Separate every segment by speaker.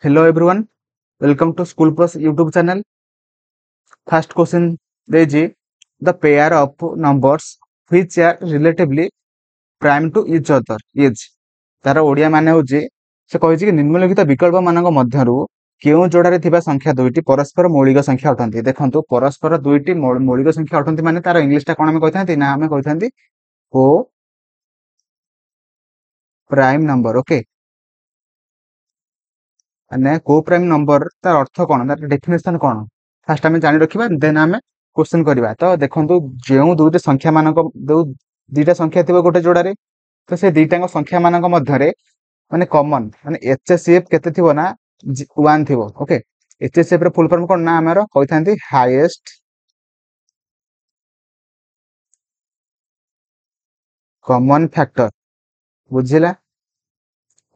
Speaker 1: Hello everyone, welcome to School Plus YouTube channel. First question is the pair of numbers which are relatively prime to each other is तार ओडिया माने होची से कहिछि कि निम्नलिखित विकल्प मानक मध्यरु केउ जोड़ारे थिबा संख्या दुईटी परस्पर मौलिक संख्या अटंती देखंतु परस्पर दुईटी मौलिक संख्या अटंती माने तार इंग्लिश टा कोन हम कहिथांती ना हम कहिथांती को प्राइम नंबर ओके माने को प्राइम नंबर तार अर्थ कोन तार डेफिनेशन कोन फास्ट आम जानी रखा देन आम क्वेश्चन करवा तो देखो जो दुईट संख्या मानक जो दुईटा संख्या थी गोटे जोड़े तो से दुईटा संख्या मानक मध्य माने कॉमन माने एचसीएफ केते थिबो ना 1 थिबो ओके एचसीएफ रे फुल फॉर्म कोन ना हमर कहिथांती हाईएस्ट कॉमन फैक्टर बुझिला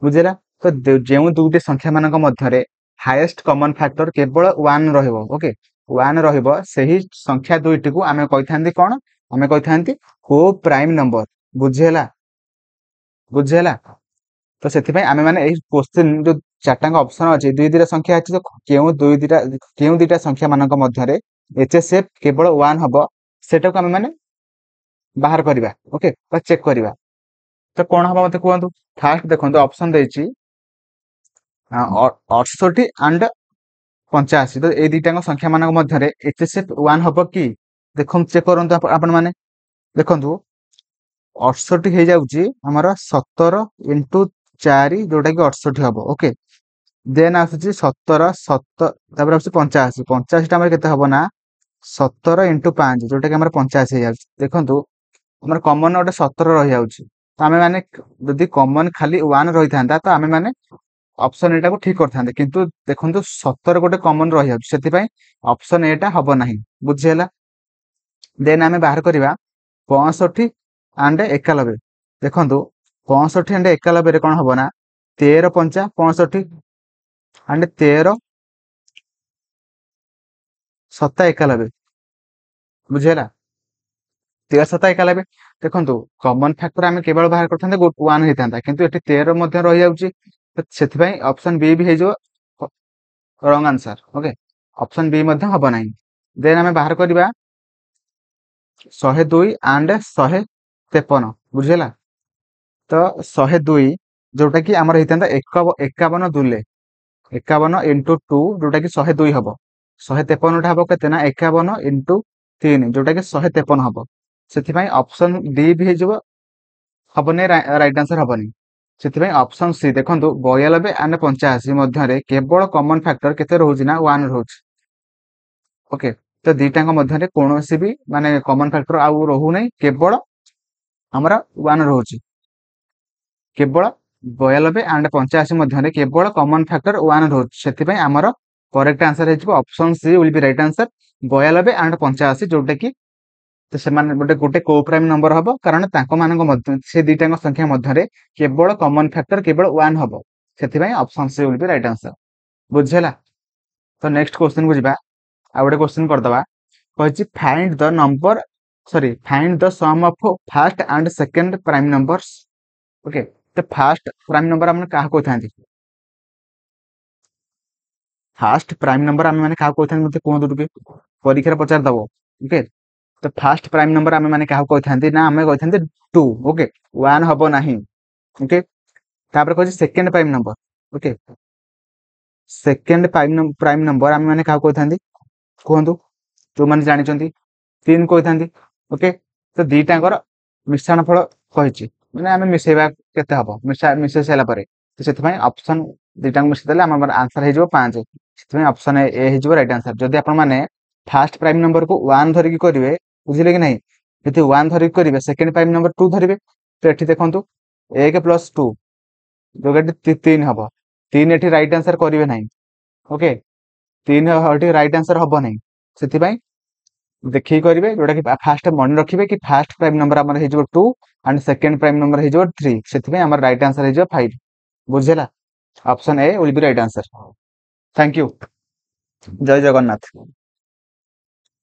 Speaker 1: बुझिला तो जो दुईटी संख्या मानक मध्य हाईएस्ट कॉमन फैक्टर केवल 1 रहिबो ओके 1 रहिबो सही संख्या दुईटी को आमे कहिथांती कोन आमे कहिथांती को प्राइम नंबर बुझिला बुझिला तो से आम मैंने क्वेश्चन जो चार्टा ऑप्शन अच्छे दुई दुईटा संख्या अच्छी तो क्यों दुईटा संख्या मानक मध्य एचएसएफ केवल 1 हम सेटा को आम मैंने बाहर करवा ओके चेक करवा तो कौन हम मत कहतु फास्ट देखो ऑप्शन देछि 68 एंड 85 तो ये दुईटा संख्या मानक मध्य एचएसएफ 1 हम कि देखो चेक करंतु आपण माने देखंतु 68 हो जाउची हमर 17 इंटू 4 जोटा कि 68 हम ओके देन आसुची 17 तापर आसुची 85 85 हमर केते हबो ना 17 इंटू 5 जोटा कि हमर 85 हो जाउची देखंतु हमर कॉमन ओटे 17 रहि जाउची तो आमे माने यदि कॉमन खाली 1 रहि थांदा तो आमे माने ऑप्शन एटा को ठीक करथांदे किंतु देखंतु 17 गोटे कॉमन रहि जाउची सेति पई ऑप्शन एटा हबो नाही बुझियला देन आमे बाहर करिवा 65 एंड 91 देखंतु 65 एंड 91 रे कोन हबो ना 13 पंचा 65 एंड 13 सत्ता 91 बुझियला 13 सत्ता 91 देखंतु कॉमन फैक्टर आमे केवल बाहर करथांदे 1 हेतांदा किंतु एटी 13 मध्ये रहि जाउची तो सेति पई ऑप्शन बी भी हे जो wrong answer okay option B मध्ये हबो नाही देन आमे बाहर करबा 102 एंड 153 बुझियला तो 102 जोटा कि आमर होता 51 दुले 51 इंटू 2 जोटा कि 102 हम 153 हम के 51 इंटू 3 जोटा कि 153 हम से ऑप्शन डी भी हो हबनी राइट आंसर हबनी से ऑप्शन सी देखो 92 एंड 85 मध्य केवल कॉमन फैक्टर केते रोज ना 1 रोज ओके तो दुईटा मध्य कौन भी माने कॉमन फैक्टर आउ रहू नहीं केवल हमारा 1 रोज केवल 92 एंड 85 मध्य केवल कॉमन फैक्टर 1 रोज से आमर करेक्ट आंसर हो option C will be right answer 92 and 85 जोटा कि तो से गोटे गोटे को प्राइम नंबर हम कारण से दुईटा संख्या मध्य केवल कॉमन फैक्टर केवल 1 हम से option C will be right answer बुझेला तो नेक्स्ट क्वेश्चन को जीवा आ गोटे क्वेश्चन करदवा कहि find the number sorry find the sum of first and second prime numbers okay तो फर्स्ट प्राइम नंबर हमने क्या कहते फर्स्ट प्राइम नंबर आम मैंने क्या कहते मत कहते परीक्षा पचार दब ओके तो फर्स्ट प्राइम नंबर आम मैंने क्या कहते ना आम कहते 2 ओके 1 हम ना ओके तापर कह second prime number okay second prime number आम मैंने क्या कहते कहतु जो मैंने जानते 3 कहते ओके तो दुईटाकर मिश्रण फल कही मैंने आम मिसेवा केते हम मिसई सारापर तो से ऑप्शन दुईटा मिसेदे आम आंसर हो 5 से ऑप्शन ए हो राइट आंसर जदि आप फर्स्ट प्राइम नंबर को 1 धरिकी करेंगे बुझे कि नहीं यदि 1 धरिकी करेंगे सेकेंड प्राइम नंबर 2 धरवे तो ये देखो 1 + 2 जो 3 हम 3 ये राइट आंसर करेंगे ना ओके 3 ये राइट आंसर हम ना से देखिए करेंगे जोटा कि फास्ट मन रखिए कि फास्ट प्राइम नंबर आम हो 2 एंड सेकेंड प्राइम नंबर हो 3 से आम राइट आंसर हो 5 बुझेला option A will be right answer thank you जय जगन्नाथ।